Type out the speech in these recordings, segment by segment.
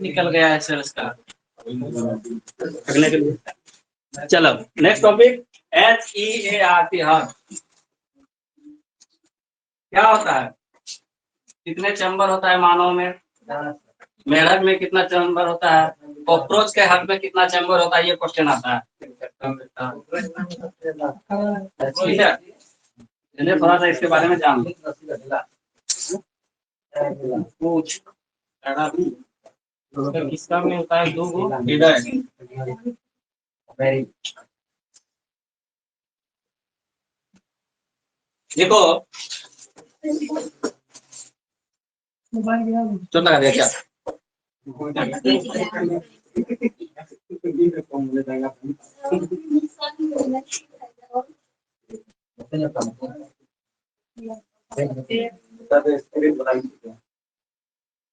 निकल गया है सेल्स का अगले के लिए। चलो नेक्स्ट टॉपिक HEART हार्ट क्या होता है? कितने चैम्बर होता है मानव में? मेढक में कितना चैम्बर होता है? कॉकरोच के हार्ट में कितना चैम्बर होता है? ये क्वेश्चन आता है। ठीक है, इन्हें थोड़ा सा इसके बारे में जान लो। पूछ किसका में होता है? दो गो हृदय। देखो चोट लगा दिया क्या?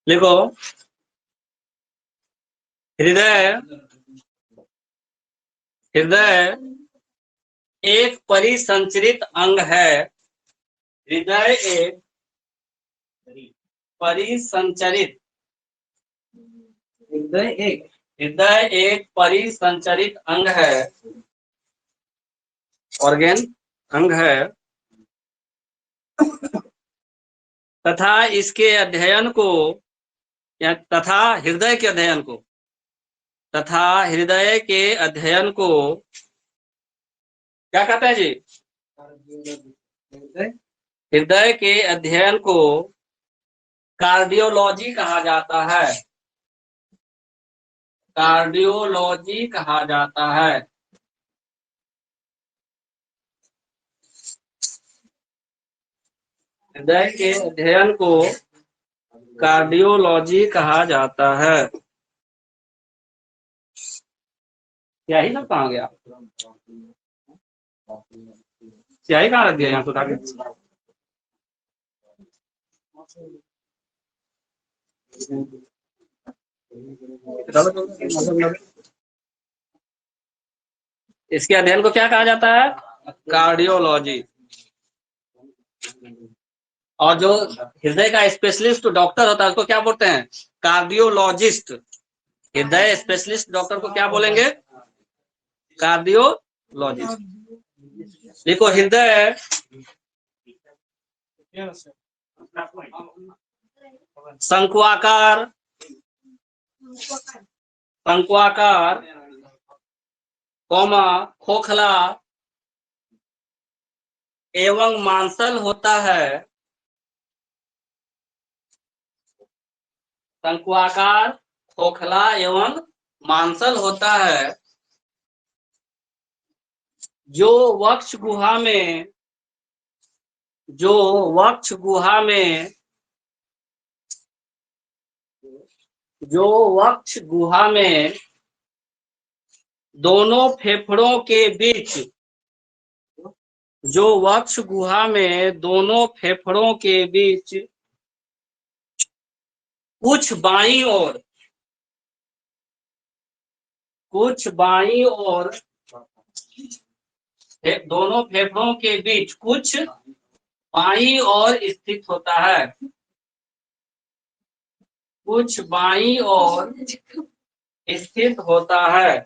देखो हृदय हृदय एक परिसंचरित अंग है। हृदय एक परिसंचरित हृदय एक परिसंचरित अंग है, ऑर्गेन अंग है तथा इसके अध्ययन को तथा हृदय के अध्ययन को क्या कहते हैं जी? हृदय के अध्ययन को कार्डियोलॉजी कहा जाता है। कार्डियोलॉजी कहा जाता है। हृदय के अध्ययन को कार्डियोलॉजी कहा जाता है। स्याही सब कहाँ गया? स्याही कहाँ रख दिया? यहाँ तो उठा के। इसके अध्ययन को क्या कहा जाता है? कार्डियोलॉजी। और जो हृदय का स्पेशलिस्ट डॉक्टर होता है उसको क्या बोलते हैं? कार्डियोलॉजिस्ट। हृदय स्पेशलिस्ट डॉक्टर को क्या बोलेंगे? कार्डियोलॉजिस्ट। देखो हृदय शंक्वाकार खोखला एवं मांसल होता है। शंक्वाकार, खोखला एवं मांसल होता है, जो वक्ष गुहा में दोनों फेफड़ों के बीच कुछ बाईं ओर दोनों फेफड़ों के बीच कुछ बाईं ओर स्थित होता है। कुछ बाईं ओर स्थित होता है।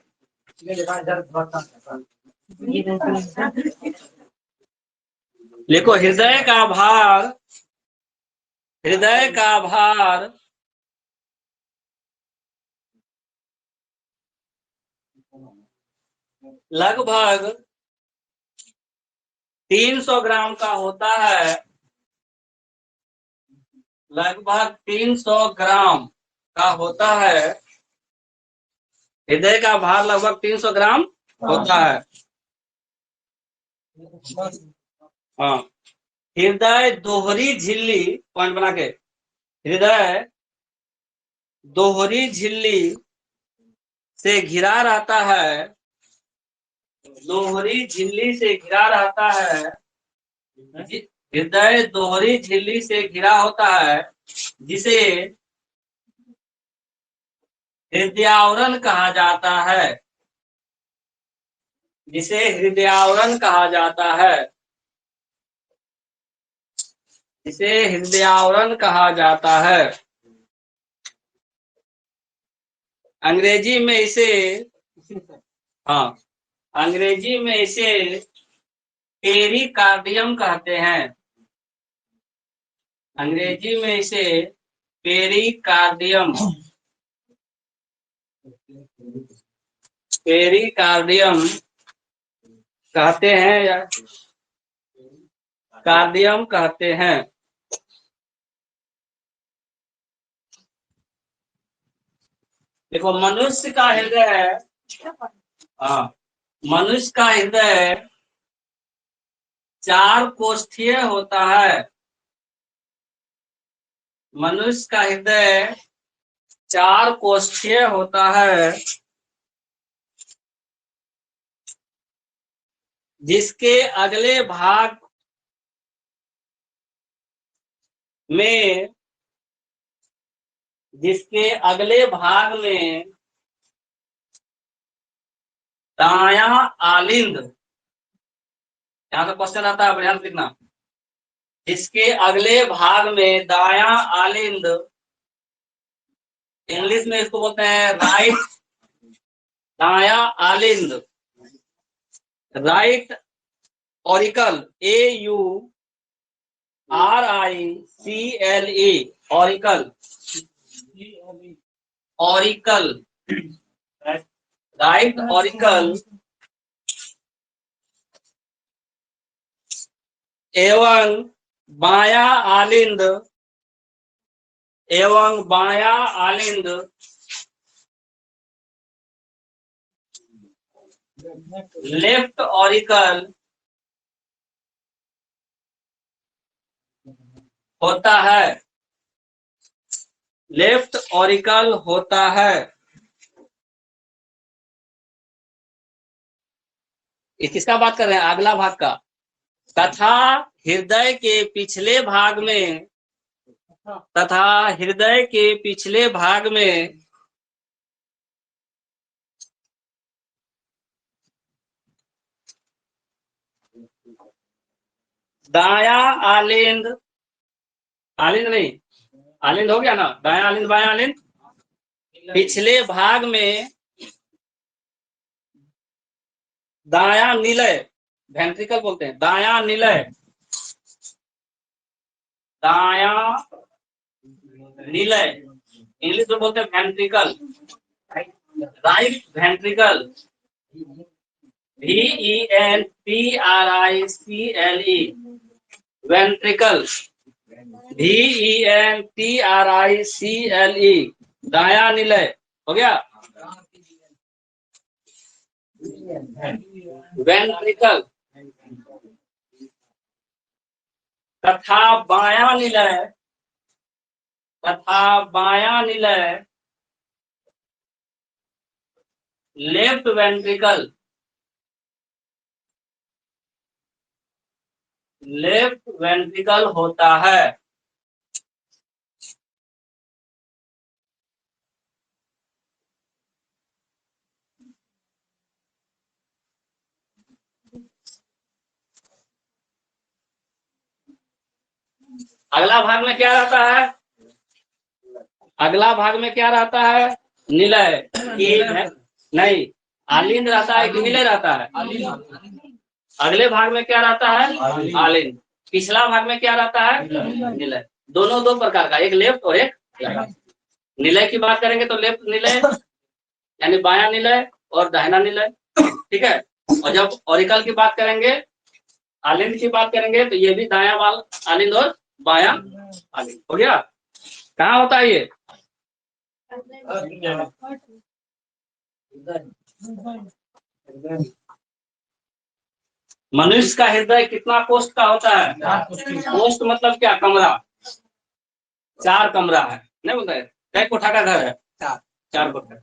देखो हृदय का भार लगभग 300 ग्राम का होता है। लगभग 300 ग्राम का होता है। हृदय का भार लगभग 300 ग्राम होता है। हाँ, हृदय दोहरी झिल्ली, पॉइंट बना के, हृदय दोहरी झिल्ली से घिरा रहता है। दोहरी झिल्ली से घिरा रहता है। हृदय दोहरी झिल्ली से घिरा होता है, जिसे हृदयावरण कहा जाता है। जिसे हृदयावरण कहा जाता है। इसे हृदयावरण कहा जाता है। अंग्रेजी में इसे, हाँ, अंग्रेजी में इसे पेरिकार्डियम कहते हैं। अंग्रेजी में इसे पेरिकार्डियम, पेरिकार्डियम कहते हैं या कार्डियम कहते हैं। देखो, मनुष्य का हृदय, हाँ, मनुष्य का हृदय 4 कोष्ठीय होता है। मनुष्य का हृदय 4 कोष्ठीय होता है, जिसके अगले भाग में, जिसके अगले भाग में दायां आलिंद, यहाँ का क्वेश्चन आता है, बढ़िया लिखना। जिसके अगले भाग में दायां आलिंद, इंग्लिश में इसको बोलते हैं राइट, दायां आलिंद, right auricle, AURICLE, auricle, auricle, right auricle एवं बायां आलिंद, एवं बायां आलिंद लेफ्ट ऑरिकल होता है, लेफ्ट ऑरिकल होता है। ये किसका बात कर रहे हैं? अगला भाग का। तथा हृदय के पिछले भाग में, तथा हृदय के पिछले भाग में दायां आलिंद, आलिंद नहीं, आलिंद हो गया ना, दायां आलिंद बायां आलिंद, पिछले भाग में दायां निलय, वेंट्रिकल बोलते हैं, दायां निलय, दायां निलय, इंग्लिश में बोलते हैं ventricle, right ventricle, VENTRICLE, ventricle, VENTRICLE, दायां निलय हो गया, वेंट्रिकल। तथा बायां निलय, तथा बायां निलय लेफ्ट वेंट्रिकल, लेफ्ट वेंट्रिकल होता है। अगला भाग में क्या रहता है? अगला भाग में क्या रहता है? निलय, नहीं, आलिंद रहता है कि निलय रहता है? अगले भाग में क्या रहता है? आलिंद। पिछला भाग में क्या रहता है? निलय। दोनों 2 प्रकार का, एक लेफ्ट और एक राइट। निलय की बात करेंगे तो लेफ्ट निलय यानी बायां निलय और दाहिना निलय, ठीक है। और जब ऑरिकल की बात करेंगे, आलिंद की बात करेंगे, तो ये भी दायां वाल आलिंद और बायां आलिंद हो गया। कहाँ होता है ये? मनुष्य का हृदय कितना कोष्ठ का होता है? कोष्ठ मतलब क्या? कमरा, 4 कमरा है, नहीं बोलता है? कई कोठा का घर है? 4 कोठा।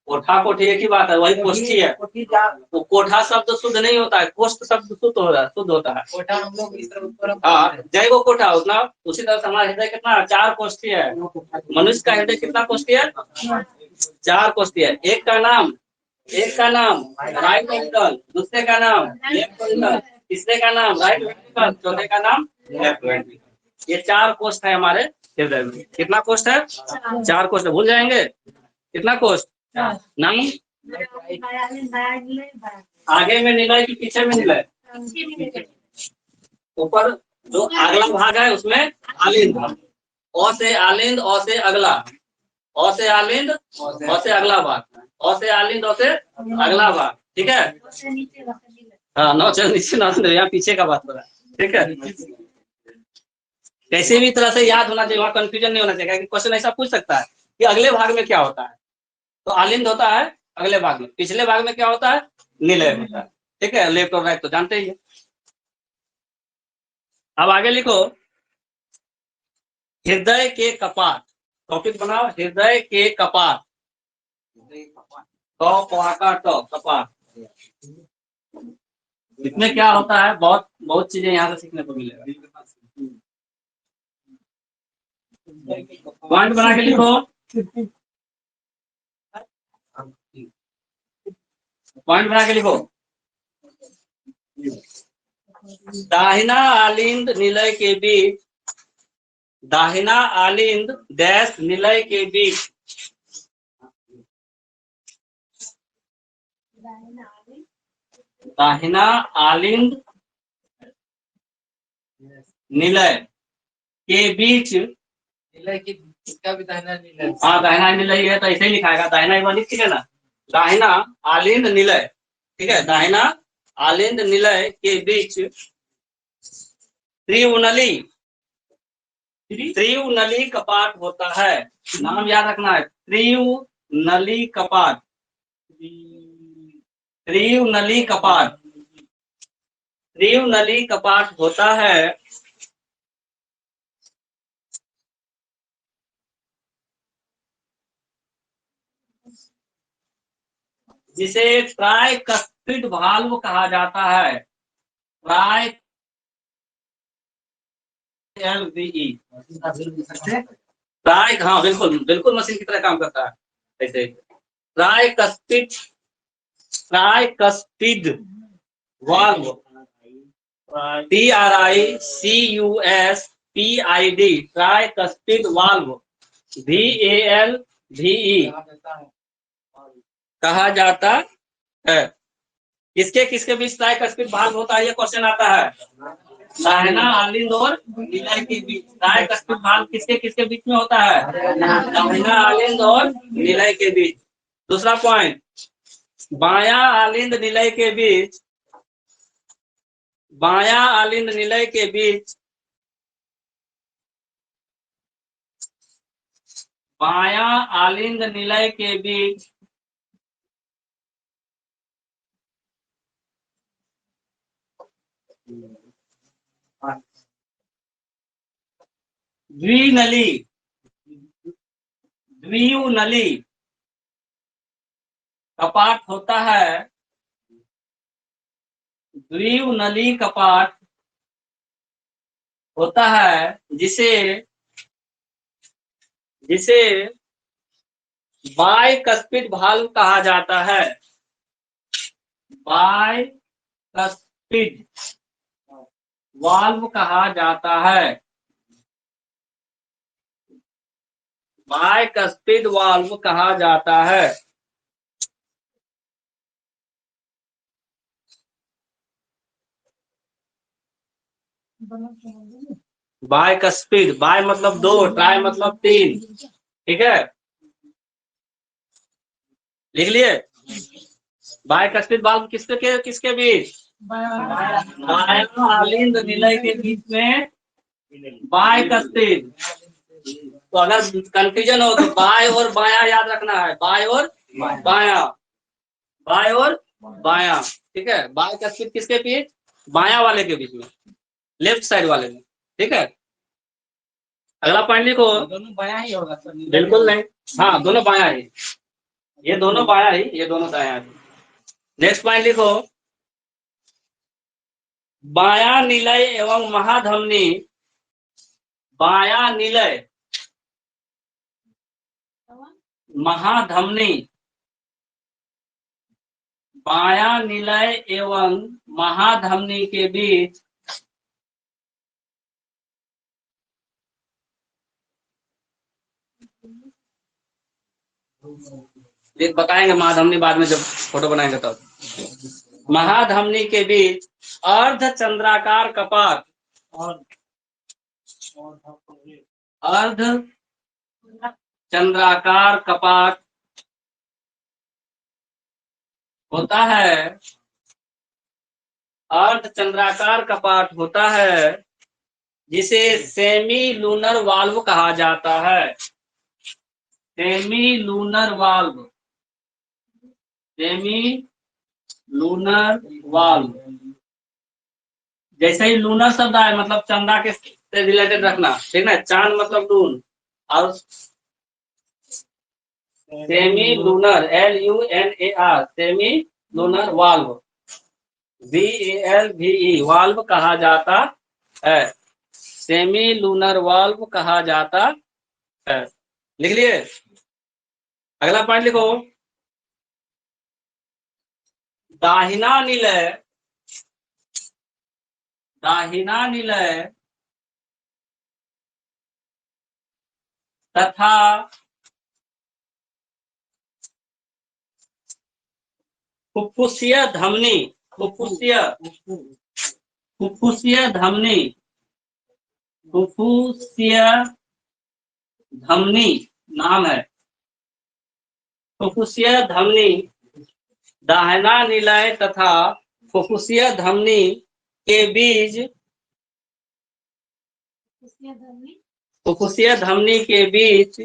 कोठा कोठी एक ही बात है, वही कोष्ठी है। तो कोठा शब्द शुद्ध नहीं होता है, कोष्ठ शब्द शुद्ध होता है। हाँ, जय वो कोठा उतना, उसी तरह से हमारा हृदय कितना? 4 कोष्ठी है। मनुष्य का हृदय कितना कोष्ठी है? 4 कोष्ठी है। एक का नाम राइट वेंट्रिकल, दूसरे का नाम लेफ्ट वेंट्रिकल, तीसरे का नाम राइट वेंट्रिकल, चौथे का नाम लेफ्ट वेंट्रिकल। ये 4 कोष्ठ है हमारे हृदय में। कितना कोष्ठ है? 4 कोष्ठ। भूल जाएंगे? कितना कोष? 9। आगे में निलय कि पीछे में निलय? ऊपर जो अगला भाग है उसमें आलिंद, अ से आलिंद, अ से अगला, अ से आलिंद, अ से अगला भाग, अ से आलिंद, अ से अगला भाग, ठीक है। हाँ, 9 से नीचे 9 से यहाँ पीछे का बात हो रहा है, ठीक है। कैसे भी तरह से याद होना चाहिए, वहाँ कंफ्यूजन नहीं होना चाहिए, क्वेश्चन ऐसा पूछ सकता है कि अगले भाग में क्या होता है, तो आलिंद होता है अगले भाग में, पिछले भाग में क्या होता है? निलय होता है, ठीक है। लेफ्ट और राइट तो जानते ही है। अब आगे लिखो, हृदय के कपाट, टॉपिक बनाओ, हृदय के कपाट, कपाट, इसमें क्या होता है? बहुत बहुत चीजें यहाँ से सीखने को मिलेगा। पॉइंट बना के लिखो, पॉइंट बना के लिखो। दाहिना आलिंद निलय के बीच, दाहिना आलिंद डैश निलय के बीच, दाहिना आलिंद निलय के बीच, निलय की इसका भी दाहिना निलय, हाँ दाहिना निलय है तो ऐसे ही लिखाएगा, दाहिना एक बार लिख है ना, दाहिना आलिंद निलय, ठीक है। दाहिना आलिंद निलय के बीच त्रिउनली, त्रिउनली कपाट होता है, नाम याद रखना है, त्रिउनली कपाट, त्रिउनली कपाट, त्रिउनली कपाट होता है, जिसे ट्राइकस्पिड वाल्व कहा जाता है, ट्राई LVE, ट्राई, हाँ बिल्कुल बिल्कुल मशीन की तरह काम करता है ऐसे। Tricuspid, tricuspid valve, TRICUSPID, tricuspid valve, VALVE कहा जाता है। किसके किसके बीच ट्राइकस्पिड वाल्व होता है, ये क्वेश्चन आता है। दाहिना आलिंद और निलय के बीच ट्राइकस्पिड वाल्व किसके किसके बीच में होता है? दाहिना आलिंद और निलय के बीच। दूसरा पॉइंट, बायां आलिंद निलय के बीच, बायां आलिंद निलय के बीच, बायां आलिंद निलय के बीच द्विनली, द्विनली कपाट होता है, द्विनली कपाट होता है, जिसे जिसे बाइकस्पिड वाल्व कहा जाता है, बाइकस्पिड वाल्व कहा जाता है, बाइकस्पिड वाल्व कहा जाता है। बाइकस्पिड, बाय मतलब 2, ट्राई मतलब 3, ठीक है, लिख लिए। बाइकस्पिड वाल्व किसके बीच? बायां आलिंद निलय के बीच में बाइकस्पिड। तो अगर कंफ्यूजन हो तो बाय और बाया याद रखना है, बाय और बाया, बाय और बाया, ठीक है। बाइकस्पिड किसके बीच? बाया वाले के बीच में, लेफ्ट साइड वाले में, ठीक है। अगला पॉइंट लिखो, दोनों बाया ही होगा सर? बिल्कुल नहीं, हाँ दोनों बाया ही, ये दोनों बाया ही, ये दोनों दाया ही। नेक्स्ट पॉइंट लिखो, बाया निलय एवं महाधमनी, बाया निलय महाधमनी, बाया निलय एवं महाधमनी के बीच ये बताएंगे महाधमनी बाद में जब फोटो बनाएंगे तब। महाधमनी के बीच अर्ध चंद्राकार कपाट, अर्ध चंद्राकार कपाट होता है, अर्ध चंद्राकार कपाट होता है जिसे सेमी लूनर वाल्व कहा जाता है। Semi lunar valve, semi lunar valve. जैसे ही लूनर शब्द आए मतलब चंदा के से रिलेटेड रखना, ठीक ना। चांद मतलब लून, और semi lunar LUNAR, semi lunar valve, VALVE valve कहा जाता है, सेमी लूनर वाल्व कहा जाता है। लिख लिए। अगला पॉइंट लिखो, दाहिना निलय, दाहिना निलय तथा फुफ्फुसीय धमनी, फुफ्फुसीय धमनी, फुफ्फुसीय धमनी नाम है। फुफ्फुसीय धमनी, दाहिना निलय तथा फुफ्फुसीय धमनी के बीच, फुफ्फुसीय धमनी के बीच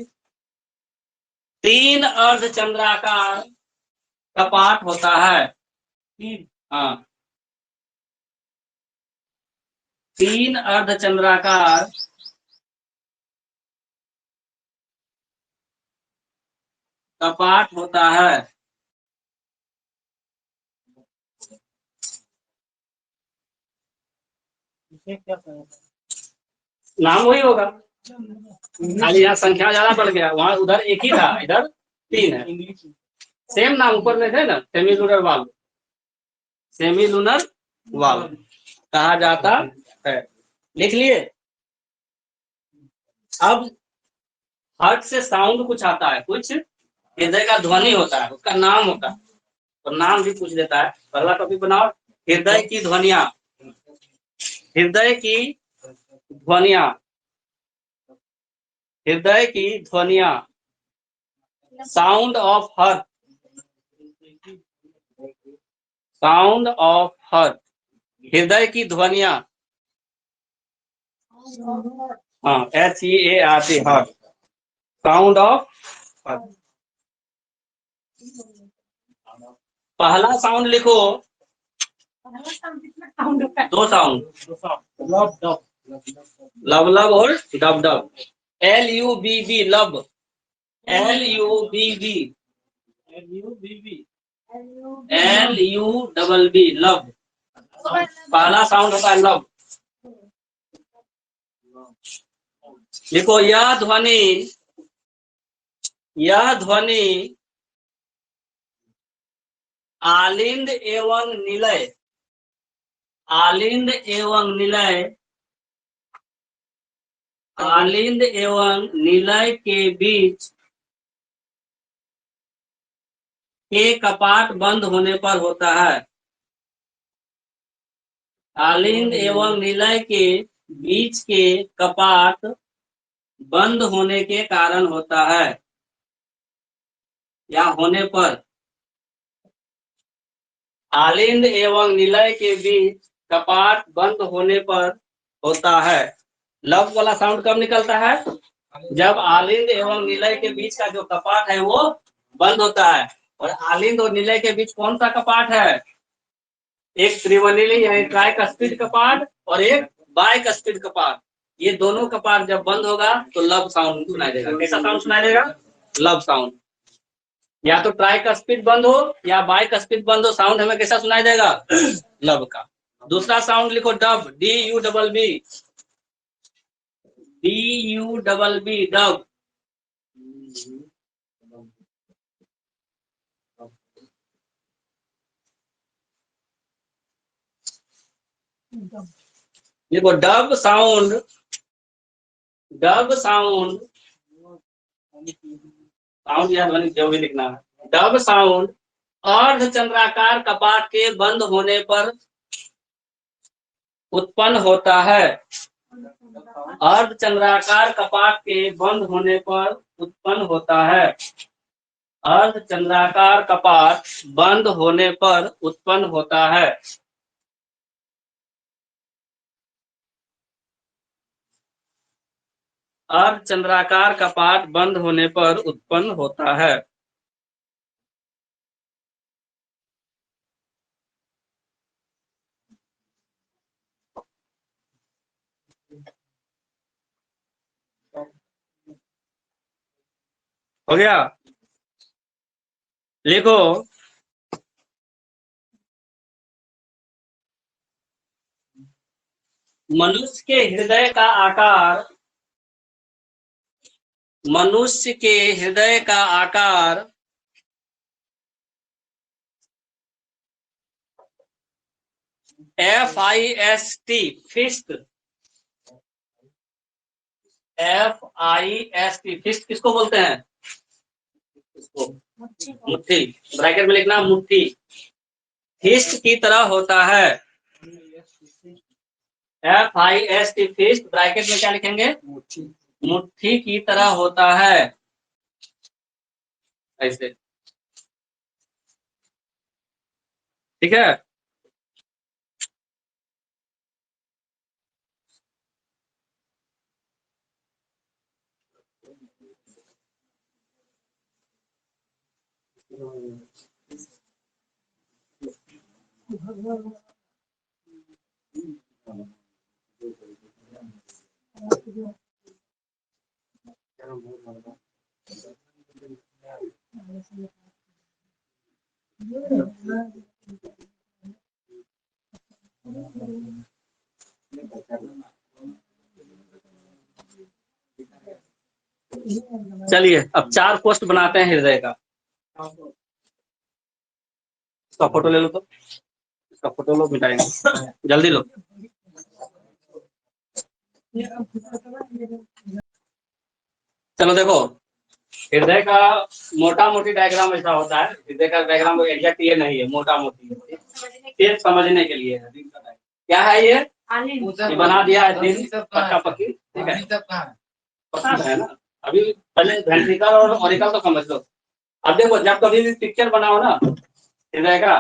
3 अर्धचंद्राकार कपाट होता है। हाँ, 3 अर्धचंद्राकार कपाट होता है। नाम वही होगा, खाली यहाँ संख्या ज्यादा बढ़ गया, वहां उधर एक ही था, इधर 3 है। सेम नाम ऊपर में थे ना, semi lunar valve, semi lunar valve कहा जाता है। लिख लिए। अब हार्ट से साउंड कुछ आता है, कुछ हृदय का ध्वनि होता है, उसका नाम होता है, और नाम भी पूछ देता है। पहला टॉपिक बनाओ, हृदय की ध्वनिया, हृदय की ध्वनिया, हृदय की ध्वनिया, sound of heart, sound of heart, हृदय की ध्वनिया, हाँ HEART, heart, sound of heart. पहला साउंड लिखो, 2 साउंड, लब लब और dub dub, LUBB lub, LUBB, LUBB लब, पहला साउंड होता है लब। देखो यह ध्वनि आलिंद एवं निलय, आलिंद एवं निलय, आलिंद एवं निलय के बीच के कपाट बंद होने पर होता है। आलिंद एवं निलय के बीच के कपाट बंद होने के कारण होता है, या होने पर। आलिंद एवं निलय के बीच कपाट बंद होने पर होता है। लब वाला साउंड कब निकलता है? जब आलिंद एवं निलय के बीच का जो कपाट है वो बंद होता है। और आलिंद और निलय के बीच कौन सा कपाट है? एक त्रिवलिली यानी ट्राइकस्पिड कपाट और एक बाइकस्पिड कपाट। ये दोनों कपाट जब बंद होगा तो लब साउंड सुनाई देगा। कैसा साउंड सुनाई देगा? लब साउंड। या तो ट्राइकस्पिड बंद हो या बाइकस्पिड बंद हो, साउंड हमें कैसा सुनाई देगा? लब का। दूसरा साउंड लिखो डब, DUBB, DUBB डब। देखो dub sound, dub sound sound या ध्वनि जो भी लिखना है। जब साउंड अर्धचंद्राकार कपाट के बंद होने पर उत्पन्न होता है। अर्धचंद्राकार कपाट के बंद होने पर उत्पन्न होता है। अर्धचंद्राकार कपाट बंद होने पर उत्पन्न होता है। अर्धचंद्राकार कपाट बंद होने पर उत्पन्न होता है। हो गया? लिखो, मनुष्य के हृदय का आकार, मनुष्य के हृदय का आकार FIST फिस्ट, FIST फिस्ट किसको बोलते हैं? इसको मुट्ठी, ब्रैकेट में लिखना मुट्ठी, फिस्ट की तरह होता है। FIST फिस्ट, ब्रैकेट में क्या लिखेंगे? मुट्ठी की तरह होता है। ऐसे, ठीक है? चलिए अब 4 पोस्ट बनाते हैं हृदय का। इसका फोटो ले लो, तो इसका फोटो लो, मिटाएंगे, जल्दी लो। चलो देखो, हृदय का मोटा मोटी डायग्राम ऐसा होता है। हृदय का डायग्राम एग्जैक्ट ये नहीं है, मोटा मोटी सिर्फ समझने के लिए है। क्या है ये बना दिया है दिन पक्का पक्की, ठीक है? पता है ना? अभी पहले वेंट्रिकल और ऑरिकल तो समझ लो। अब देखो, जब कभी भी पिक्चर बनाओ ना हृदय का,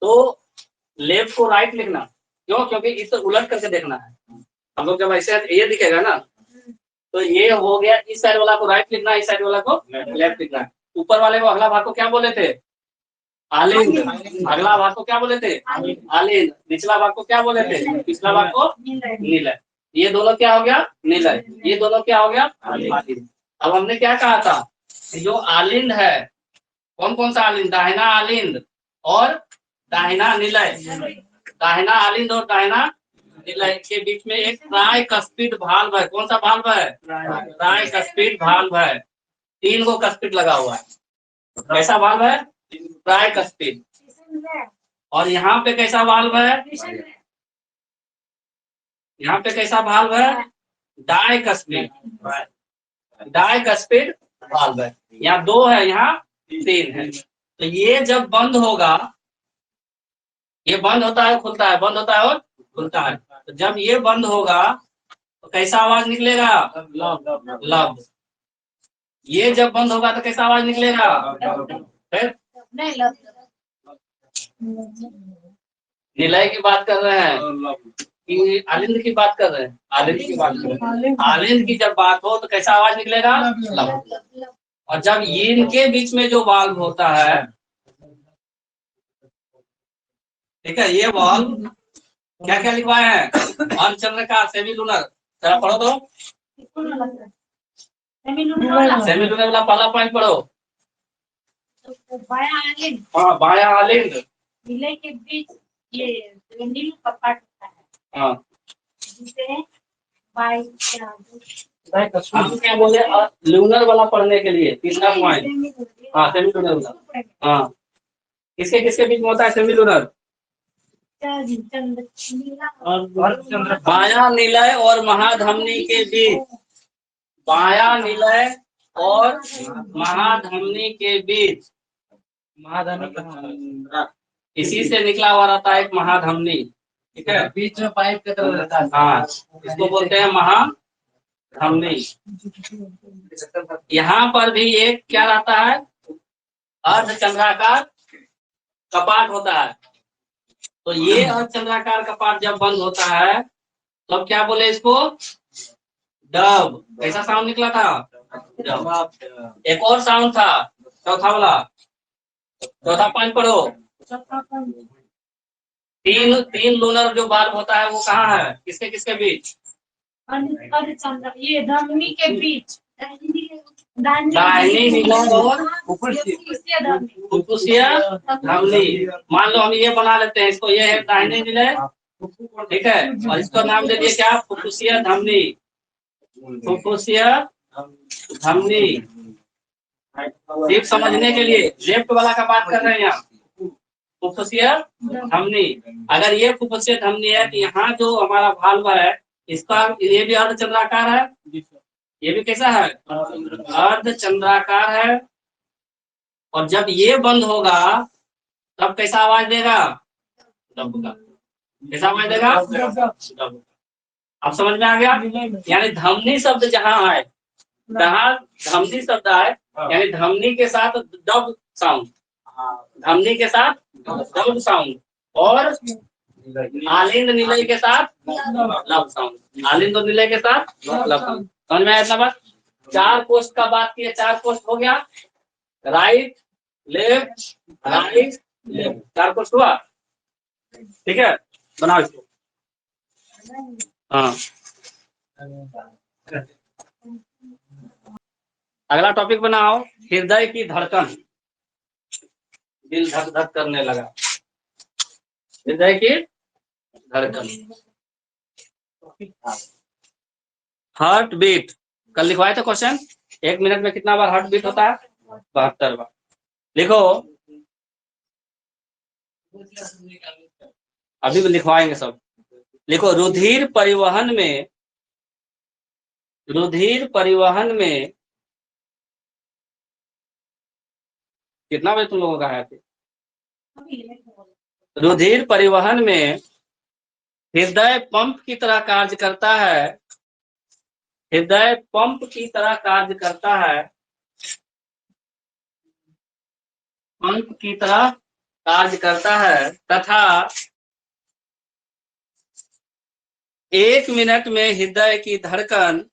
तो लेफ्ट को राइट लिखना। क्यों? क्योंकि इसे उलट करके देखना है हम लोग। जब ऐसे ये दिखेगा ना, तो ये हो गया, इस साइड वाला को राइट लिखना, इस साइड वाला को लेफ्ट लिखना है। ऊपर वाले को, अगला भाग को क्या बोले थे? आलिंद। अगला भाग को क्या बोले थे? आलिंद। निचला भाग को क्या बोले थे? पिछला भाग को निलय। ये दोनों क्या हो गया? निलय। ये दोनों क्या हो गया? आलिंद। अब हमने क्या कहा था? जो आलिंद है, कौन कौन सा आलिंद? दाहिना आलिंद और दाहिना निलय। दाहिना आलिंद और दाहिना निलय के बीच में एक ट्राइकस्पिड भाल्व है। कौन सा भाल्व है? ट्राइकस्पिड भाल्व है। 3 को कस्पिड लगा हुआ है। कैसा भाल्व है? ट्राइकस्पिड। और यहाँ पे कैसा भाल्व है? यहाँ पे कैसा भाल्व है? डाइकस्पिड। डाइकस्पिड भाल्व है। यहाँ 2 है, यहाँ 3 है। तो ये जब बंद होगा, ये बंद होता है खुलता है, बंद होता है और खुलता है। तो जब ये बंद होगा तो कैसा आवाज निकलेगा? लब। ये जब बंद होगा तो कैसा आवाज निकलेगा? फिर निलय की बात कर रहे हैं कि आलिंद की बात कर रहे हैं? आलिंद की बात कर रहे हैं। आलिंद की जब बात हो तो कैसा आवाज निकलेगा? लब। और जब इनके बीच में जो वाल्व होता है, ठीक है, ये वाल्व क्या क्या लिखवाए हैं? अर्धचंद्राकार, सेमी लूनर। जरा पढ़ो तो, सेमी लूनर वाला पहला पॉइंट पढ़ो। बायां आलिंद। हाँ, बायां आलिंद। निलय के बीच ये नील कपाट होता है। हाँ, जिसे क्या बोले? लूनर वाला पढ़ने के लिए तीसरा पॉइंट। हाँ, सेमी लूनर वाला। हाँ, किसके किसके बीच में होता है सेमी लूनर? बायां निलय और महाधमनी के बीच। बायां निलय और महाधमनी के बीच, इसी से निकला हुआ रहता है एक महाधमनी, ठीक है, बीच में पाइप की तरह रहता है। हाँ, इसको बोलते हैं महाधमनी। यहाँ पर भी एक क्या रहता है, अर्धचंद्राकार कपाट होता है। तो ये अर्धचंद्राकार कपाट जब बंद होता है तब क्या बोले इसको, डब। कैसा साउंड निकला था, डब। एक और साउंड था, चौथा वाला, चौथा पॉइंट पढ़ो। तीन लूनर जो बाल्ब होता है वो कहाँ है, किसके किसके बीच, ये धमनी के बीच, दाहिनी नीलम और फुफ्फुसिया धमनी। मान लो हम ये बना लेते हैं इसको, ये है दाहिनी नीलम, ठीक है, और इसका नाम दे दिए क्या, फुफ्फुसिया धमनी, फुफ्फुसिया धमनी। सिर्फ समझने के लिए लेफ्ट वाला का बात कर रहे हैं यहाँ, फुफ्फुसिया धमनी। अगर ये फुफ्फुसिया धमनी है तो यहाँ जो हमारा भाल्व है इसका, ये भी अर्धचंद्राकार है, ये भी कैसा है, अर्धचंद्राकार है। और जब ये बंद होगा तब कैसा आवाज देगा, डब का। कैसा आवाज देगा, डब। अब समझ में आ गया। यानी धमनी शब्द जहाँ है, जहाँ धमनी शब्द है, यानी धमनी के साथ डब साउंड, धमनी के साथ डब साउंड, और आलिंद निलय के साथ लब साउंड, आलिंद और निलय के साथ लब साउंड। समझ में आया इतना बात। 4 पोस्ट का बात किए, 4 पोस्ट हो गया, right left right left, 4 post हुआ, ठीक है, बनाओ इसको। हाँ, अगला टॉपिक बनाओ, हृदय की धड़कन। दिल धक धक करने लगा, हृदय की धड़कन, हार्ट बीट। कल लिखवाए थे क्वेश्चन, 1 मिनट में कितना बार हार्ट बीट होता है, 72 बार। लिखो, अभी भी लिखवाएंगे सब। लिखो, रुधिर परिवहन में कितना बजे तुम लोगों का है, रुधिर परिवहन में हृदय पंप की तरह कार्य करता है, हृदय पंप की तरह कार्य करता है, पंप की तरह कार्य करता है, तथा 1 मिनट में हृदय की धड़कन,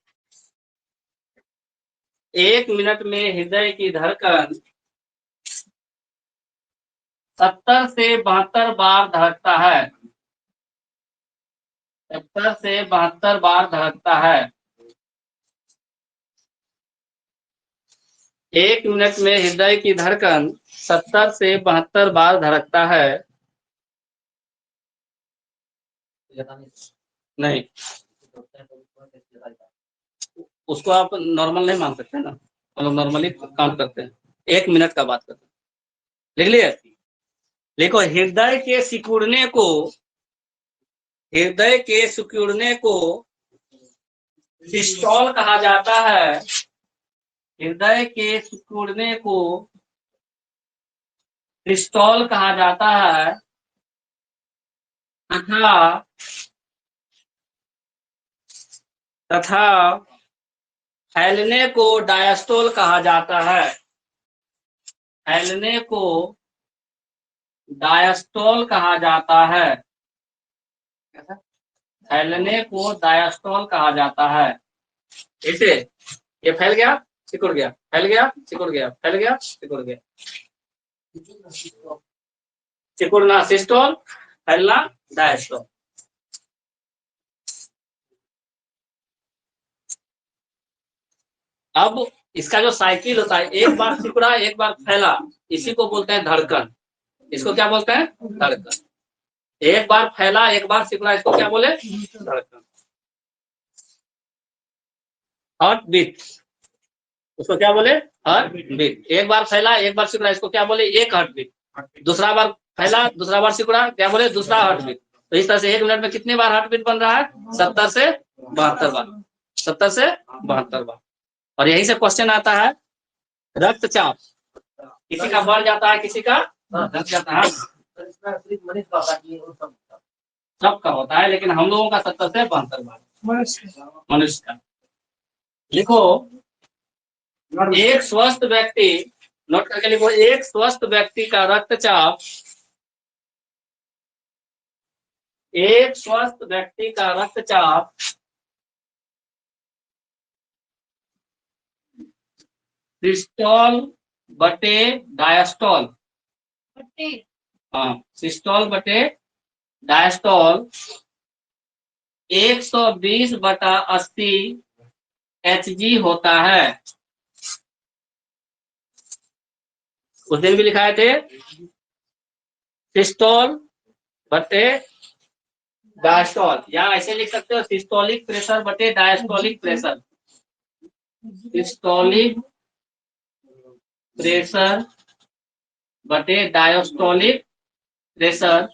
1 मिनट में हृदय की धड़कन 70 से 72 बार धड़कता है, 70 से 72 बार धड़कता है। 1 मिनट में हृदय की धड़कन 70 से 72 बार धड़कता है। नहीं, उसको आप नॉर्मल नहीं मान सकते ना, हम लोग नॉर्मली काउंट करते हैं, 1 मिनट का बात करते हैं। लिख लिए। देखो, हृदय के सिकुड़ने को, हृदय के सिकुड़ने को सिस्टोल कहा जाता है, हृदय के सिकुड़ने को सिस्टोल कहा जाता है, तथा फैलने को डायस्टोल कहा जाता है, फैलने को डायस्टोल कहा जाता है, फैलने को डायस्टोल कहा जाता है। इसे ये फैल गया सिकुड़ गया, फैल गया सिकुड़ गया, फैल गया सिकुड़ गया, सिकुड़ना सिस्टोल, फैलना डायस्टोल। अब इसका जो साइकिल होता है, एक बार सिकुड़ा एक बार फैला, इसी को बोलते हैं धड़कन। इसको क्या बोलते हैं, धड़कन। एक बार फैला एक बार सिकुड़ा, इसको क्या बोले, धड़कन। हार्ट बीट, उसको क्या बोले, हार्ट बीट। एक बार फैला एक बार सिकुड़ा, इसको क्या बोले, एक हार्ट बीट। दूसरा बार फैला दूसरा बार सिकुड़ा, क्या बोले, दूसरा हार्ट बीट। तो इस तरह से 1 मिनट में कितनी बार हार्ट बीट बन रहा है, 70 से 72 बार, 70 से 72 बार। और यही से क्वेश्चन आता है रक्तचाप, किसी का बढ़ जाता है किसी का घट जाता है, सबका होता है, लेकिन हम लोगों का 70 से 72 बार मनुष्य का। लिखो एक स्वस्थ व्यक्ति, नोट करके लिखो, एक स्वस्थ व्यक्ति का रक्तचाप, एक स्वस्थ व्यक्ति का रक्तचाप सिस्टोल बटे डायस्टोल, हाँ सिस्टोल बटे डायस्टोल 120/80 Hg होता है। उस दिन भी लिखाए थे सिस्टोल बटे डायस्टोल, या ऐसे लिख सकते हो सिस्टोलिक प्रेशर बटे डायस्टोलिक प्रेशर, सिस्टोलिक प्रेशर बटे डायस्टोलिक प्रेशर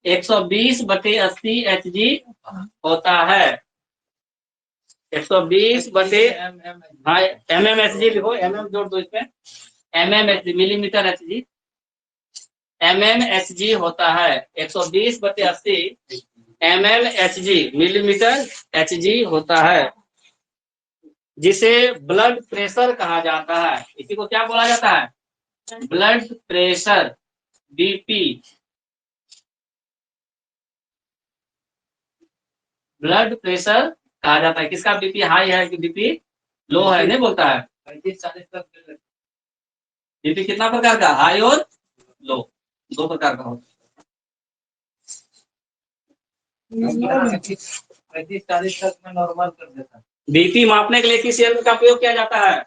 120/80 Hg होता है। 120/, हाँ mmHg लिखो, mm जोड़ दो इसमें, mmHg मिलीमीटर Hg, mmHg होता है 120/80 mmHg मिलीमीटर Hg होता है, जिसे ब्लड प्रेशर कहा जाता है। इसी को क्या बोला जाता है? Blood pressure, BP, blood pressure कहा जाता है। किसका बीपी हाई है कि बीपी लो है, नहीं बोलता है। बीपी कितना प्रकार का, हाई और लो, दो प्रकार का होता है। 35-40 तक में नॉर्मल कर देता है। बीपी मापने के लिए किस यंत्र का प्रयोग किया जाता है?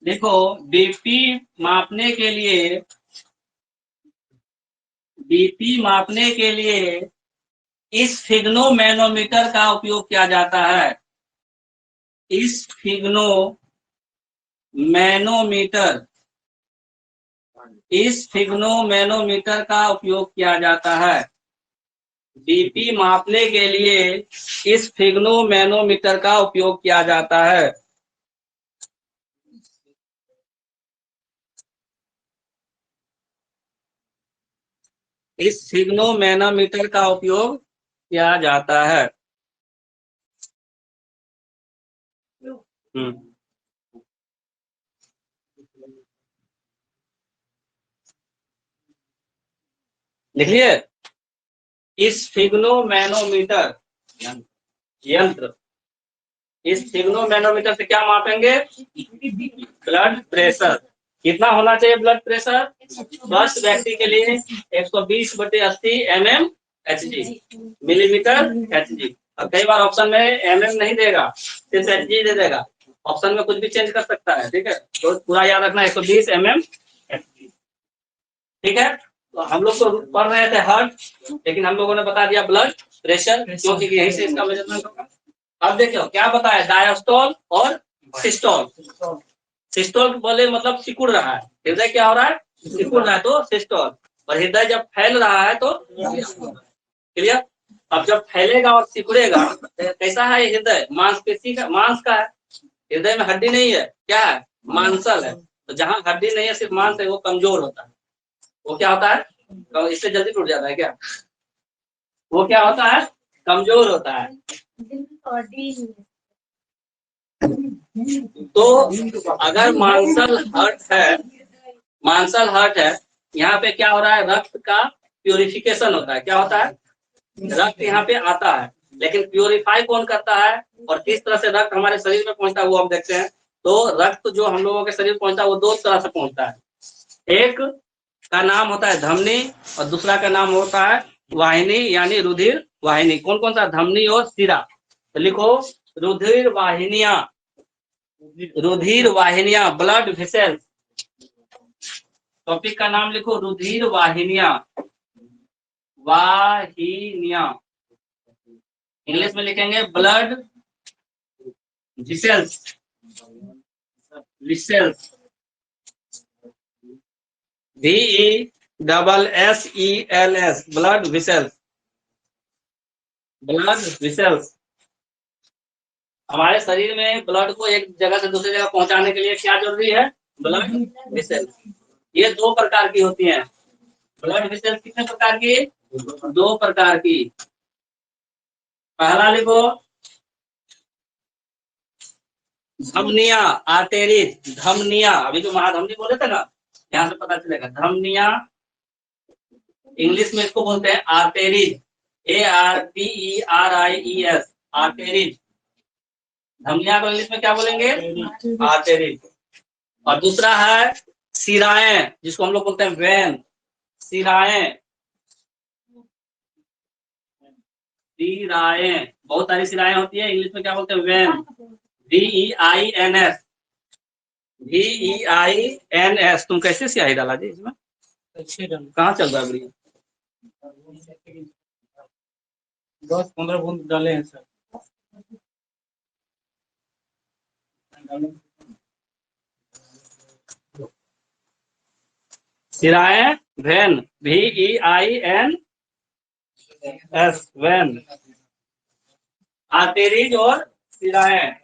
देखो बीपी मापने के लिए, बीपी मापने के लिए इस स्फिग्नोमैनोमीटर का उपयोग किया जाता है। इस स्फिग्नोमैनोमीटर, इस स्फिग्नोमैनोमीटर का उपयोग किया जाता है। बीपी मापने के लिए इस स्फिग्नोमैनोमीटर का उपयोग किया जाता है। इस स्फिग्नोमैनोमीटर का उपयोग किया जाता है। लिखिए, इस स्फिग्नोमैनोमीटर यंत्र, इस स्फिग्नोमैनोमीटर से क्या मापेंगे? Blood pressure. कितना होना चाहिए ब्लड प्रेशर? स्वस्थ व्यक्ति के लिए 120/80 mmHg, मिलीमीटर Hg। अब कई बार ऑप्शन में mm नहीं देगा, सिर्फ Hg दे देगा। ऑप्शन में कुछ भी चेंज कर सकता है, ठीक है, तो पूरा याद रखना 120 mmHg, ठीक है। तो हम लोग तो पढ़ रहे थे हार्ट, लेकिन हम लोगों ने बता दिया ब्लड प्रेशर, क्योंकि यही से इसका मेजरमेंट होगा। अब देखो क्या बताया, डायस्टोल और सिस्टोल। सिस्टोल बोले मतलब सिकुड़ रहा है, हृदय क्या हो रहा है? सिकुड़ रहा है, तो सिस्टोल। और हृदय जब फैल रहा है तो क्लियर। अब जब फैलेगा और सिकुड़ेगा, कैसा है हृदय? मांसपेशी का, मांस का है। हृदय में हड्डी नहीं है, क्या है? मांसल है। तो जहाँ हड्डी नहीं है, सिर्फ मांस है, वो कमजोर होता है। वो क्या होता है? तो इससे जल्दी टूट जाता है क्या? वो क्या होता है? कमजोर होता है। तो अगर मांसल हर्ट है, मांसल हर्ट है, यहाँ पे क्या हो रहा है? रक्त का प्यूरिफिकेशन होता है। क्या होता है? रक्त यहाँ पे आता है, लेकिन प्यूरिफाई कौन करता है और किस तरह से रक्त हमारे शरीर में पहुंचता है वो हम देखते हैं। तो रक्त जो हम लोगों के शरीर में पहुंचता है वो दो तरह से पहुंचता है। एक का नाम होता है धमनी और दूसरा का नाम होता है वाहिनी, यानी रुधिर वाहिनी। कौन कौन सा? धमनी और शिरा। तो लिखो रुधिर वाहिनियां, रुधिर वाहिनियां, ब्लड वेसल्स। टॉपिक का नाम लिखो रुधिर वाहिनियां, वाहिनियां। इंग्लिश में लिखेंगे blood vessels, vessels, VESSELS, blood vessels, blood vessels. हमारे शरीर में ब्लड को एक जगह से दूसरी जगह पहुंचाने के लिए क्या जरूरी है? Blood vessel. ये दो प्रकार की होती हैं। ब्लड वेसल कितने प्रकार की? दो प्रकार की। पहला लिखो धमनिया, आर्टेरीज। धमनिया, अभी जो महाधमनी बोले थे ना, यहाँ से पता चलेगा। धमनिया, इंग्लिश में इसको बोलते हैं आर्टेरीज। ARTERIES, आर्टेरीज। धमनिया को इंग्लिश में क्या बोलेंगे? आर्टेरीज। और दूसरा है शिराएं, जिसको हम लोग बोलते हैं वेन। शिराएं, शिराएं, बहुत सारी शिराएं होती है, इंग्लिश में क्या बोलते हैं? वेन। VEINS, VEINS। तुम कैसे स्याही डाला जी इसमें? कहाँ चल रहा है बढ़िया? 10-15 बूंद डाले हैं सर। शिराएं, वेन, VEINS, वेन। आर्टेरीज और शिराएं।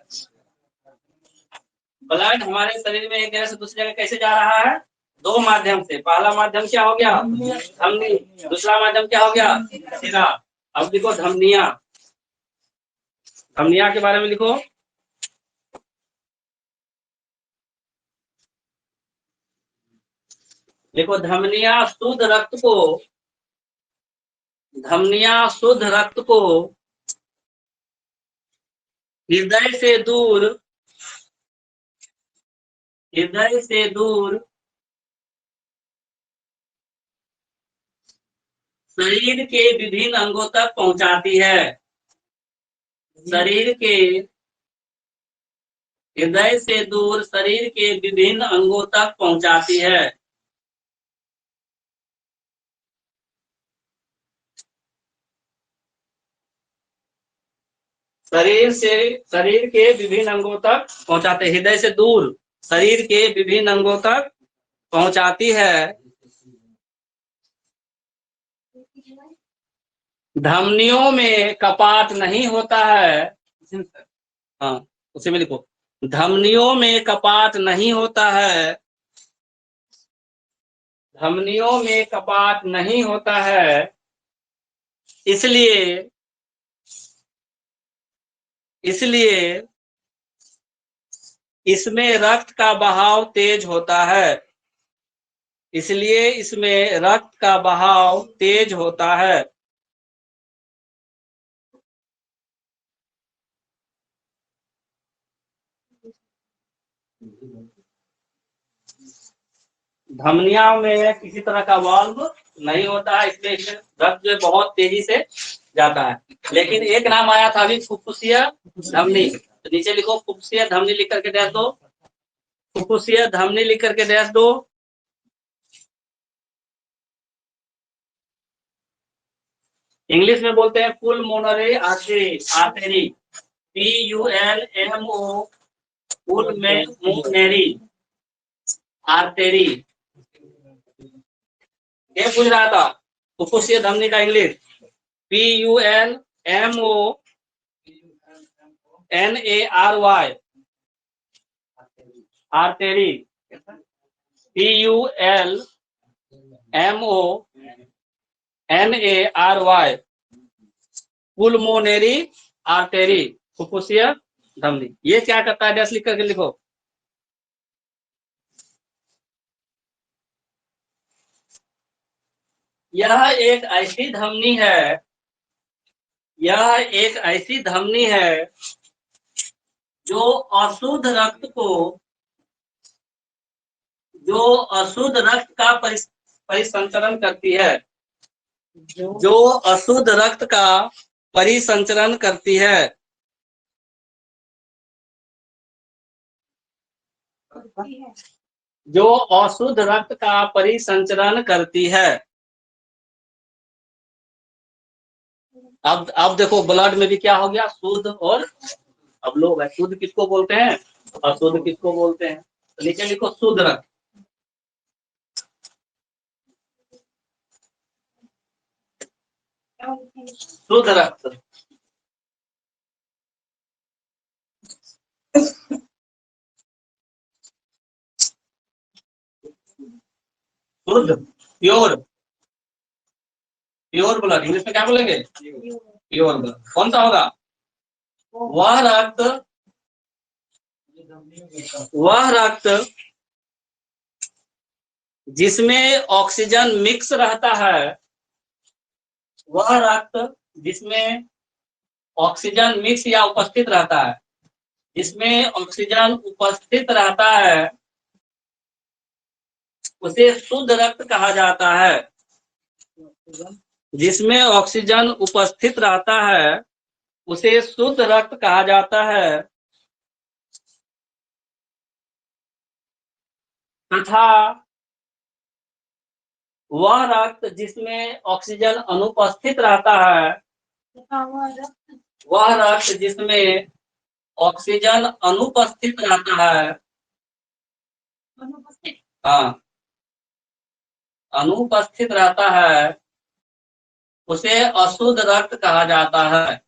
ब्लड हमारे शरीर में एक जगह से दूसरी जगह कैसे जा रहा है? दो माध्यम से। पहला माध्यम क्या हो गया? धमनी। दूसरा माध्यम क्या हो गया? शिरा। अब लिखो धमनिया। धमनिया के बारे में लिखो। देखो धमनिया शुद्ध रक्त को, धमनिया शुद्ध रक्त को हृदय से दूर, हृदय से दूर शरीर के विभिन्न अंगों तक पहुंचाती है। शरीर के, हृदय से दूर शरीर के विभिन्न अंगों तक पहुंचाती है। शरीर से, शरीर के विभिन्न अंगों तक पहुंचाते, हृदय से दूर शरीर के विभिन्न अंगों तक पहुंचाती है। धमनियों में कपाट नहीं होता है। हाँ, उसी में लिखो धमनियों में कपाट नहीं होता है। धमनियों में कपाट नहीं होता है, इसलिए, इसलिए इसमें रक्त का बहाव तेज होता है। इसलिए इसमें रक्त का बहाव तेज होता है। धमनिया में किसी तरह का वाल्व नहीं होता है, इसलिए रक्त जो बहुत तेजी से जाता है। लेकिन एक नाम आया था अभी, फुफ्फुसीय धमनी। तो नीचे लिखो फुफ्फुसीय धमनी लिख करके डैश दो। फुफ्फुसीय धमनी लिख करके डैश दो। इंग्लिश में बोलते हैं pulmonary artery, artery. PULMO, pulmonary artery. ये पूछ रहा था फुफ्फुसीय धमनी का English. PULMONARY, artery. PULMONARY, pulmonary artery, फुफ्फुसीय धमनी। ये क्या करता है? डैश लिख करके लिखो। यह एक ऐसी धमनी है, यह एक ऐसी धमनी है जो अशुद्ध रक्त को, जो अशुद्ध रक्त का परिसंचरण करती है। जो अशुद्ध रक्त का परिसंचरण करती है। जो अशुद्ध रक्त का परिसंचरण करती है। अब देखो ब्लड में भी क्या हो गया? शुद्ध और, अब लोग है शुद्ध किसको बोलते हैं, अशुद्ध किसको बोलते हैं? तो नीचे लिखो शुद्ध रक्त। शुद्ध रक्त, शुद्ध, प्योर, प्योर ब्लड, इंग्लिश में क्या बोलेंगे? Pure blood. कौन सा होगा? वह रक्त जिसमें ऑक्सीजन मिक्स रहता है, वह रक्त जिसमें ऑक्सीजन मिक्स या उपस्थित रहता है, जिसमें ऑक्सीजन उपस्थित रहता है, उसे शुद्ध रक्त कहा जाता है। जिसमें ऑक्सीजन उपस्थित रहता है उसे शुद्ध रक्त कहा जाता है। तथा वह रक्त जिसमें ऑक्सीजन अनुपस्थित रहता है, वह रक्त जिसमें ऑक्सीजन अनुपस्थित रहता है, हाँ, अनुपस्थित रहता है, उसे अशुद्ध रक्त कहा जाता है।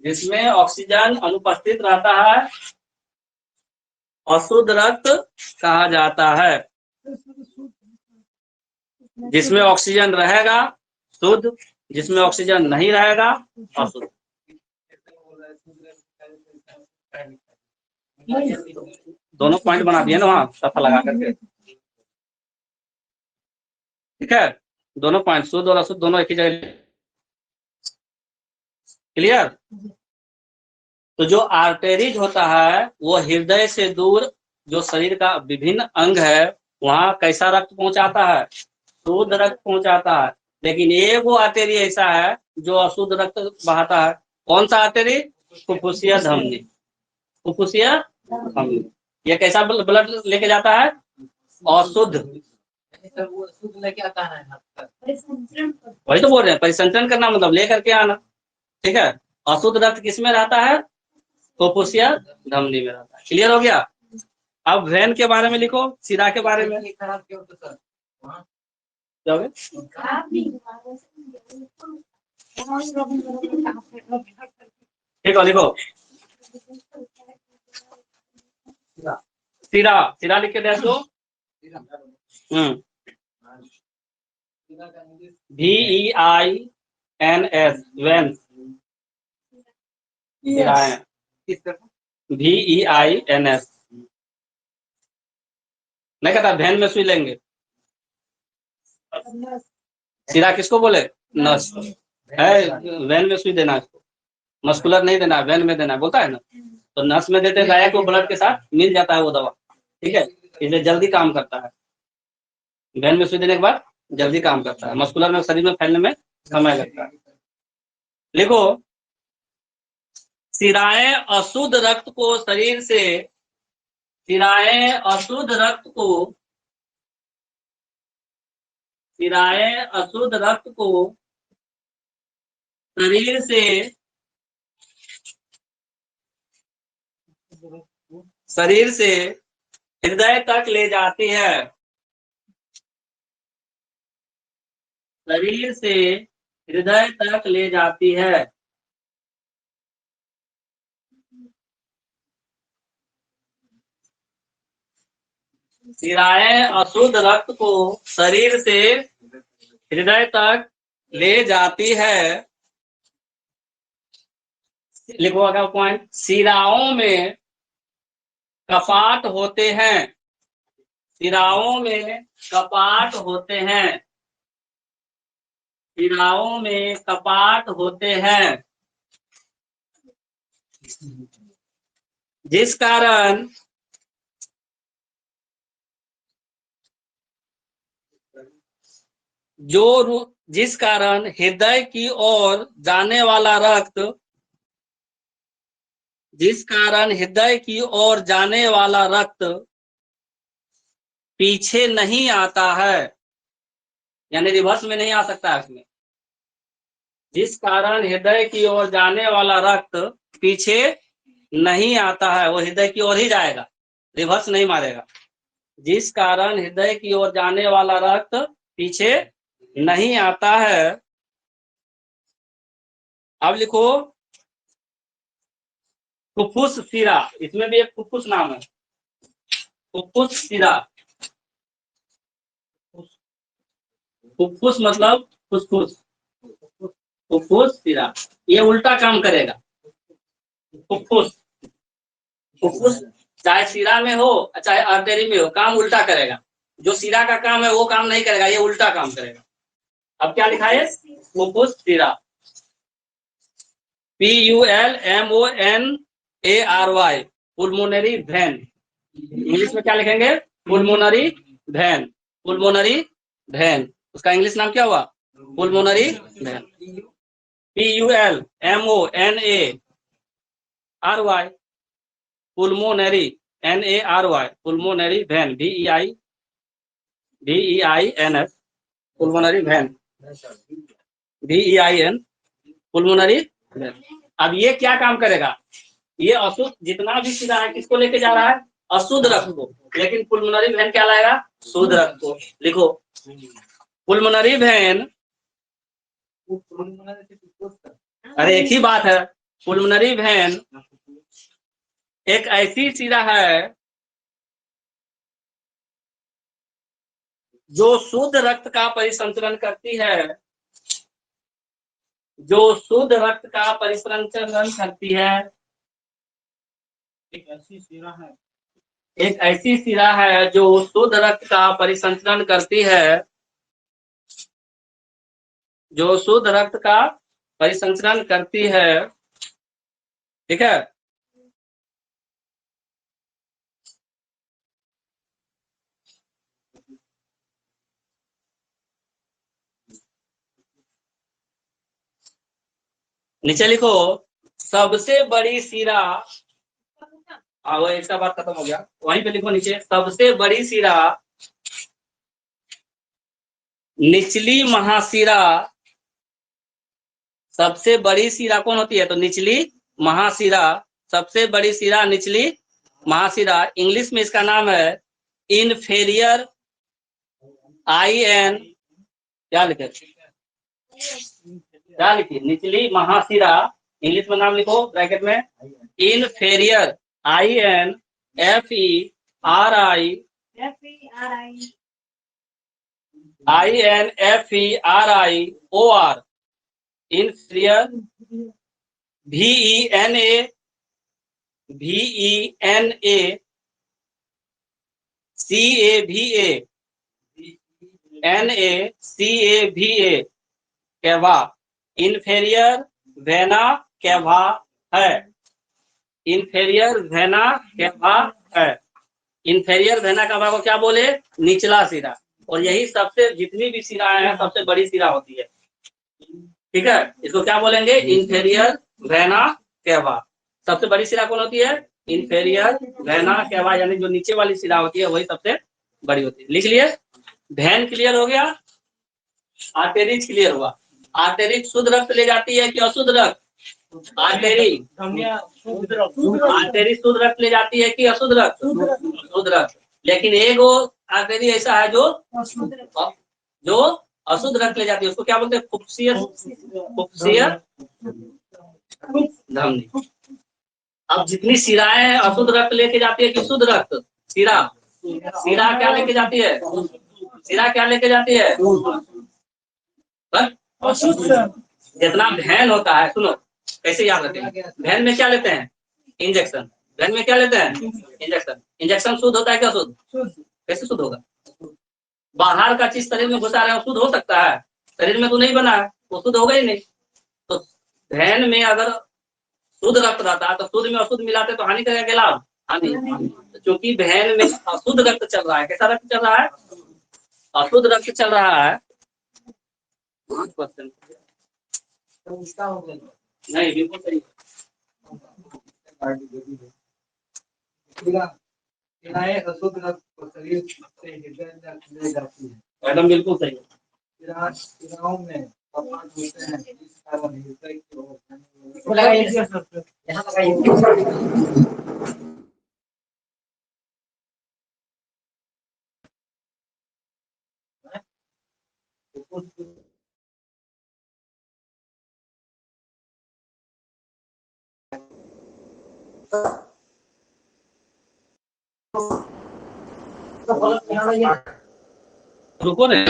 जिसमें ऑक्सीजन अनुपस्थित रहता है, अशुद्ध रक्त कहा जाता है। जिसमें ऑक्सीजन रहेगा शुद्ध, जिसमें ऑक्सीजन नहीं रहेगा अशुद्ध। दोनों पॉइंट बना दिए ना वहां सफा लगा करके, ठीक है। दोनों पॉइंट शुद्ध और अशुद्ध दोनों एक ही जगह। क्लियर? तो जो आर्टेरीज होता है वो हृदय से दूर जो शरीर का विभिन्न अंग है वहां कैसा रक्त पहुंचाता है? शुद्ध रक्त पहुंचाता है। लेकिन एक वो आर्टेरी ऐसा है जो अशुद्ध रक्त बहाता है। कौन सा आर्टेरी? फुफ्फुसिया धमनी। फुफ्फुसिया धमनी ये कैसा ब्लड लेके जाता है? अशुद्ध। लेके आता है, वही तो बोल रहे हैं, परिसंचरण करना मतलब लेकर के आना, ठीक है। अशुद्ध रक्त किसमें रहता है? फुफ्फुसिया धमनी में रहता है। क्लियर हो गया? अब वेन के बारे में लिखो, शिरा के बारे में। ठीक है, लिखो शिरा। शिरा लिख के दे दो। VEINS, veins. VEINS नहीं कहता, वैन में सुई लेंगे। शिरा किसको बोले? नस है, वैन में सुई देना इसको, मस्कुलर नहीं देना, वैन में देना, बोलता है ना। तो नस में देते हैं को ब्लड के साथ मिल जाता है वो दवा, ठीक है, इसलिए जल्दी काम करता है। वैन में सुई देने के बाद जल्दी काम करता है, मस्कुलर में शरीर में फैलने में समय लगता है। लिखो, शिराएं अशुद्ध रक्त को शरीर से, शिराएं अशुद्ध रक्त को, शिराएं अशुद्ध रक्त को शरीर से हृदय तक ले जाती है। शरीर से हृदय तक ले जाती है। शिराएं अशुद्ध रक्त को शरीर से हृदय तक ले जाती है। लिखो अगला पॉइंट, शिराओं में कपाट होते हैं। शिराओं में कपाट होते हैं। शिराओं में कपाट होते हैं, जिस कारण जिस कारण हृदय की ओर जाने वाला रक्त, जिस कारण हृदय की ओर जाने वाला रक्त पीछे नहीं आता है, यानी रिवर्स में नहीं आ सकता इसमें। जिस कारण हृदय की ओर जाने वाला रक्त पीछे नहीं आता है, वो हृदय की ओर ही जाएगा, रिवर्स नहीं मारेगा। जिस कारण हृदय की ओर जाने वाला रक्त पीछे नहीं आता है, अब लिखो फुफ्फुस सिरा, इसमें भी एक फुफ्फुस नाम है, फुफ्फुस सिरा। फुफ्फुस मतलब फुसफुस, फुफ्फुस सिरा, ये उल्टा काम करेगा। फुफ्फुस, फुफ्फुस चाहे सिरा में हो चाहे आर्टरी में हो, काम उल्टा करेगा। जो सिरा का काम है वो काम नहीं करेगा, ये उल्टा काम करेगा। अब क्या लिखा है? फुफ्फुस सिरा, PULMONARY, पुल्मोनरी वेन। इंग्लिश में क्या लिखेंगे? Pulmonary vein, pulmonary vein. उसका इंग्लिश नाम क्या हुआ? Pulmonary vein. PULMONARY, pulmonary, NARY, pulmonary vein, VEINS, pulmonary vein, VEIN, pulmonary vein. अब ये क्या काम करेगा? ये अशुद्ध जितना भी सिरा है किसको लेके जा रहा है? अशुद्ध रक्त को। लेकिन पुल्मोनरी वेन क्या लाएगा? शुद्ध रक्त को। लिखो पुल्मोनरी वेन, अरे एक ही बात है। पुल्मोनरी वेन एक ऐसी सिरा है जो शुद्ध रक्त का परिसंचरण करती है, जो शुद्ध रक्त का परिसंचरण करती है। एक ऐसी सिरा है, एक ऐसी सिरा है जो शुद्ध रक्त का परिसंचरण करती है, जो शुद्ध रक्त का परिसंचरण करती है। ठीक है। नीचे लिखो सबसे बड़ी सिरा। हाँ वो एक बात खत्म हो गया, वहीं पे लिखो नीचे सबसे बड़ी सिरा निचली महासिरा। सबसे बड़ी सिरा कौन होती है? तो निचली महासिरा। सबसे बड़ी सिरा निचली महासिरा। इंग्लिश में इसका नाम है इनफेरियर, IN, क्या लिखे? क्या लिखिए? निचली महासिरा। इंग्लिश में नाम लिखो ब्रैकेट में, inferior, INFERIOR, inferior, VENA, CAVA, cava, inferior vena cava है। इनफेरियर वेना कैवा है। इनफेरियर वेना कैवा को क्या बोले? निचला सिरा। और यही सबसे, जितनी भी सिराएं हैं सबसे बड़ी सिरा होती है। ठीक है, इसको क्या बोलेंगे? Inferior vena cava. सबसे बड़ी सिरा कौन होती है? इनफेरियर वेना कैवा, यानी जो नीचे वाली सिरा होती है वही सबसे बड़ी होती है। लिख लिए? वैन क्लियर हो गया, आर्टेरीज क्लियर हुआ। आर्टेरीज शुद्ध रक्त ले जाती है कि अशुद्ध रक्त? आर्टेरी, आर्टेरी शुद्ध रक्त ले जाती है कि अशुद्ध रक्त? शुद्ध रक्त। लेकिन एक आर्टेरी ऐसा है जो अशुद्ध रक्त ले जाती है, उसको क्या बोलते हैं? फुफ्फुसीय, फुफ्फुसीय धमनी। अब जितनी सिराएं अशुद्ध रक्त लेके जाती है कि शुद्ध रक्त? सिरा, सिरा क्या लेके जाती है? सिरा क्या लेके जाती है? जितना वैन होता है, सुनो कैसे याद रखते हैं। वैन में क्या लेते हैं? इंजेक्शन। वैन में क्या लेते हैं? इंजेक्शन। इंजेक्शन शुद्ध होता है क्या? शुद्ध। कैसे शुद्ध होगा? बाहर का चीज शरीर में घुसा रहे हो, शुद्ध हो सकता है? शरीर में तो नहीं बना है, वो शुद्ध होगा ही नहीं। तो वैन में अगर शुद्ध रक्त रहता है तो शुद्ध में अशुद्ध मिलाते तो हानि करेगा क्या लाभ? हानि। क्योंकि वैन में अशुद्ध रक्त चल रहा है। कैसा रक्त चल रहा है? अशुद्ध रक्त चल रहा है। नहीं बिल्कुल सही, मैडम बिल्कुल सही। रुको ना।